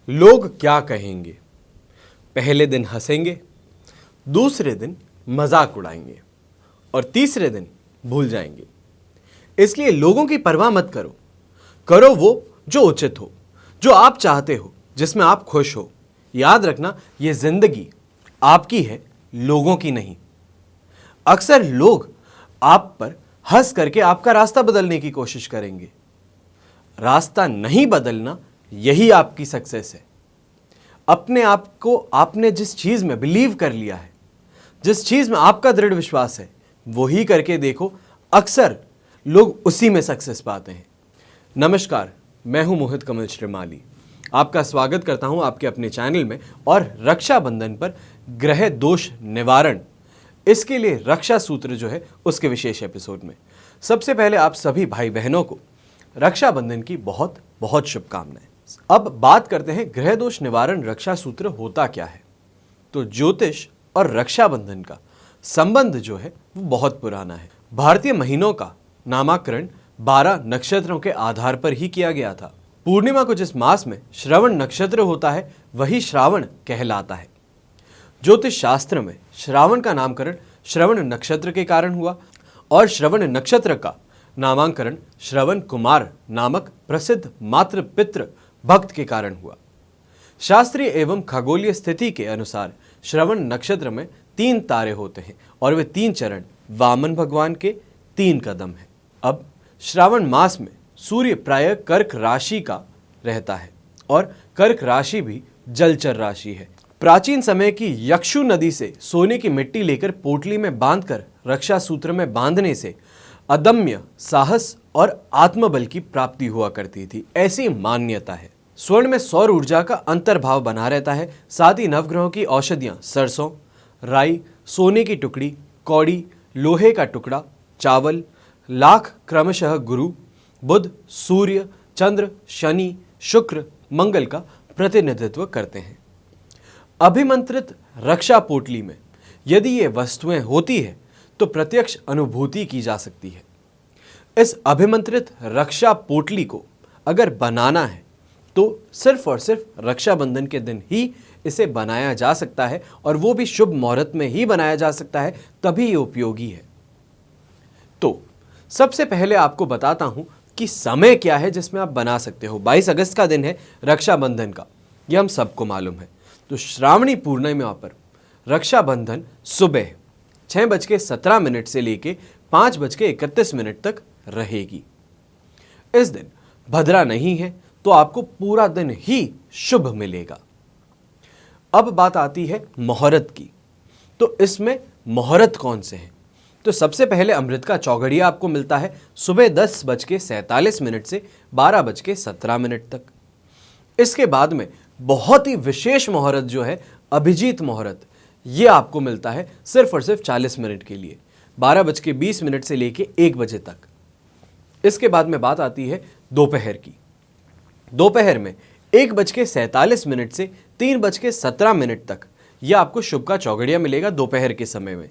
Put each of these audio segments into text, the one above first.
लोग क्या कहेंगे? पहले दिन हंसेंगे, दूसरे दिन मजाक उड़ाएंगे और तीसरे दिन भूल जाएंगे। इसलिए लोगों की परवाह मत करो। करो वो जो उचित हो, जो आप चाहते हो, जिसमें आप खुश हो। याद रखना, यह जिंदगी आपकी है, लोगों की नहीं। अक्सर लोग आप पर हंस करके आपका रास्ता बदलने की कोशिश करेंगे। रास्ता नहीं बदलना, यही आपकी सक्सेस है। अपने आप को आपने जिस चीज में बिलीव कर लिया है, जिस चीज में आपका दृढ़ विश्वास है, वही करके देखो। अक्सर लोग उसी में सक्सेस पाते हैं। नमस्कार, मैं हूं मोहित कमल श्रीमाली। आपका स्वागत करता हूं आपके अपने चैनल में। और रक्षाबंधन पर ग्रह दोष निवारण, इसके लिए रक्षा सूत्र जो है उसके विशेष एपिसोड में सबसे पहले आप सभी भाई बहनों को रक्षाबंधन की बहुत बहुत शुभकामनाएं। अब बात करते हैं ग्रह दोष निवारण रक्षा सूत्र होता क्या है। तो ज्योतिष और रक्षाबंधन का संबंध जो है वो बहुत पुराना है। भारतीय महीनों का नामकरण 12 नक्षत्रों के आधार पर ही किया गया था। पूर्णिमा को जिस मास में श्रवण नक्षत्र होता है वही श्रावण कहलाता है। ज्योतिष शास्त्र में श्रावण का नामकरण श्रवण नक्षत्र के कारण हुआ और श्रवण नक्षत्र का नामांकरण श्रवण कुमार नामक प्रसिद्ध मातृ पितृ भक्त के कारण हुआ। शास्त्रीय एवं खगोलीय स्थिति के अनुसार श्रवण नक्षत्र में 3 तारे होते हैं और वे 3 चरण वामन भगवान के 3 कदम हैं। अब श्रावण मास में सूर्य प्रायः कर्क राशि का रहता है और कर्क राशि भी जलचर राशि है। प्राचीन समय की यक्षु नदी से सोने की मिट्टी लेकर पोटली में बांधकर रक्षा सूत्र में बांधने से अदम्य साहस और आत्मबल की प्राप्ति हुआ करती थी, ऐसी मान्यता है। स्वर्ण में सौर ऊर्जा का अंतर्भाव बना रहता है। साथ ही नवग्रहों की औषधियां सरसों, राई, सोने की टुकड़ी, कौड़ी, लोहे का टुकड़ा, चावल, लाख क्रमशः गुरु, बुध, सूर्य, चंद्र, शनि, शुक्र, मंगल का प्रतिनिधित्व करते हैं। अभिमंत्रित रक्षा पोटली में यदि ये वस्तुएं होती है तो प्रत्यक्ष अनुभूति की जा सकती है। इस अभिमंत्रित रक्षा पोटली को अगर बनाना है तो सिर्फ और सिर्फ रक्षाबंधन के दिन ही इसे बनाया जा सकता है और वो भी शुभ मुहूर्त में ही बनाया जा सकता है, तभी ये उपयोगी है। तो सबसे पहले आपको बताता हूं कि समय क्या है जिसमें आप बना सकते हो। 22 अगस्त का दिन है रक्षाबंधन का, यह हम सबको मालूम है। तो श्रावणी पूर्णिमा पर रक्षाबंधन सुबह 6:17 से लेके 5:31 तक रहेगी। इस दिन भद्रा नहीं है तो आपको पूरा दिन ही शुभ मिलेगा। अब बात आती है मुहूर्त की। तो इसमें मुहूर्त कौन से हैं? तो सबसे पहले अमृत का चौघड़िया आपको मिलता है सुबह 10:47 से 12:17 तक। इसके बाद में बहुत ही विशेष मुहूर्त जो है अभिजीत मुहूर्त, ये आपको मिलता है सिर्फ और सिर्फ 40 मिनट के लिए, 12:20 से लेके 1 बजे तक। इसके बाद में बात आती है दोपहर की। दोपहर में 1:47 से 3:17 तक यह आपको शुभ का चौघड़िया मिलेगा दोपहर के समय में।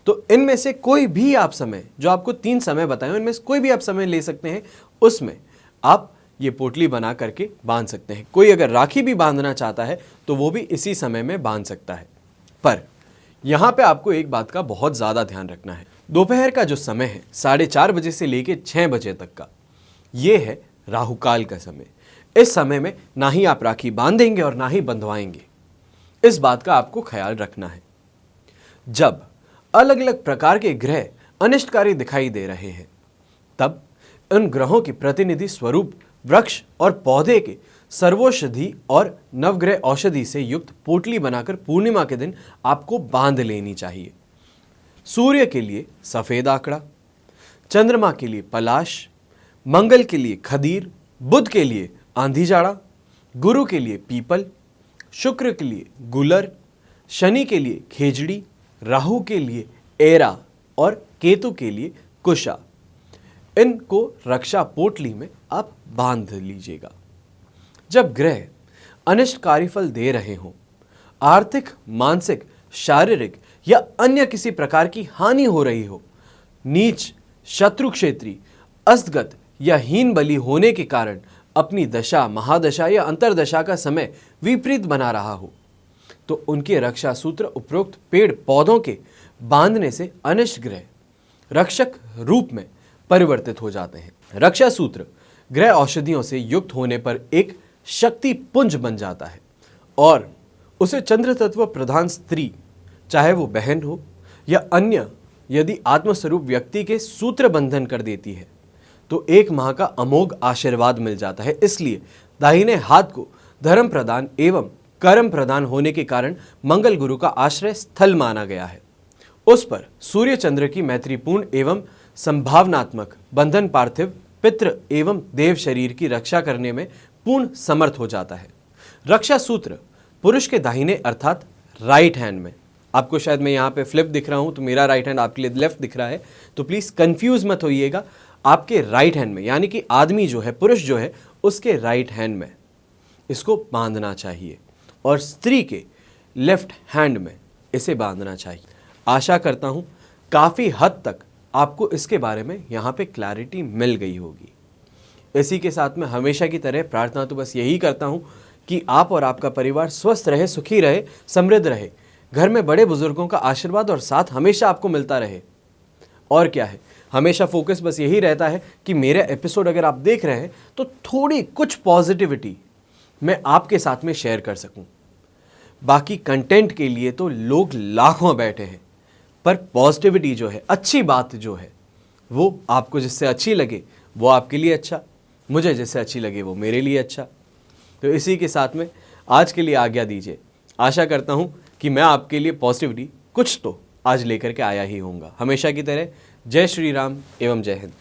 तो इनमें से कोई भी आप समय, जो आपको 3 समय बताए इनमें से कोई भी आप समय ले सकते हैं, उसमें आप ये पोटली बना करके बांध सकते हैं। कोई अगर राखी भी बांधना चाहता है तो वो भी इसी समय में बांध सकता है। पर यहाँ पे आपको एक बात का बहुत ज़्यादा ध्यान रखना है। दोपहर का जो समय है 4:30 बजे से लेके 6 बजे तक का, ये है राहुकाल का समय। इस समय में ना ही आप राखी बांधेंगे और ना ही बंधवाएंगे। इस बात का आपको ख्याल रखना है। जब अलग अलग प्रकार के ग्रह अनिष्टकारी दिखाई दे रहे हैं तब उन ग्रहों की प्रतिनिधि स्वरूप वृक्ष और पौधे के सर्वौषधि और नवग्रह औषधि से युक्त पोटली बनाकर पूर्णिमा के दिन आपको बांध लेनी चाहिए। सूर्य के लिए सफेद आंकड़ा, चंद्रमा के लिए पलाश, मंगल के लिए खदीर, बुध के लिए आंधी जाड़ा, गुरु के लिए पीपल, शुक्र के लिए गुलर, शनि के लिए खेजड़ी, राहु के लिए एरा और केतु के लिए कुशा। इनको रक्षा पोटली में आप बांध लीजिएगा। जब ग्रह अनिष्टकारी फल दे रहे हों, आर्थिक, मानसिक, शारीरिक या अन्य किसी प्रकार की हानि हो रही हो, नीच, शत्रु क्षेत्री, अस्तगत या हीन बली होने के कारण अपनी दशा, महादशा या अंतरदशा का समय विपरीत बना रहा हो तो उनके रक्षा सूत्र उपरोक्त पेड़ पौधों के बांधने से अनिष्ट ग्रह रक्षक रूप में परिवर्तित हो जाते हैं। रक्षा सूत्र ग्रह औषधियों से युक्त होने पर एक शक्ति पुंज बन जाता है और उसे चंद्र तत्व प्रधान स्त्री, चाहे वो बहन हो या अन्य, यदि आत्मस्वरूप व्यक्ति के सूत्र बंधन कर देती है तो 1 माह का अमोघ आशीर्वाद मिल जाता है। इसलिए दाहिने हाथ को धर्म प्रदान एवं कर्म प्रदान होने के कारण मंगल गुरु का आश्रय स्थल माना गया है। उस पर सूर्य चंद्र की मैत्रीपूर्ण एवं संभावनात्मक बंधन पार्थिव पितृ एवं देव शरीर की रक्षा करने में पूर्ण समर्थ हो जाता है। रक्षा सूत्र पुरुष के दाहिने अर्थात राइट हैंड में, आपको शायद मैं यहाँ पे फ्लिप दिख रहा हूँ तो मेरा राइट हैंड आपके लिए लेफ्ट दिख रहा है, तो प्लीज कंफ्यूज मत होइएगा। आपके राइट हैंड में, यानी कि आदमी जो है, पुरुष जो है, उसके राइट हैंड में इसको बांधना चाहिए और स्त्री के लेफ्ट हैंड में इसे बांधना चाहिए। आशा करता हूँ काफ़ी हद तक आपको इसके बारे में यहाँ पे क्लैरिटी मिल गई होगी। इसी के साथ में हमेशा की तरह प्रार्थना तो बस यही करता हूँ कि आप और आपका परिवार स्वस्थ रहे, सुखी रहे, समृद्ध रहे, घर में बड़े बुजुर्गों का आशीर्वाद और साथ हमेशा आपको मिलता रहे। और क्या है, हमेशा फोकस बस यही रहता है कि मेरे एपिसोड अगर आप देख रहे हैं तो थोड़ी कुछ पॉजिटिविटी मैं आपके साथ में शेयर कर सकूं। बाकी कंटेंट के लिए तो लोग लाखों बैठे हैं, पर पॉजिटिविटी जो है, अच्छी बात जो है, वो आपको जिससे अच्छी लगे वो आपके लिए अच्छा, मुझे जिससे अच्छी लगे वो मेरे लिए अच्छा। तो इसी के साथ में आज के लिए आज्ञा दीजिए। आशा करता हूँ कि मैं आपके लिए पॉजिटिविटी कुछ तो आज लेकर के आया ही होऊंगा। हमेशा की तरह जय श्री राम एवं जय हिंद।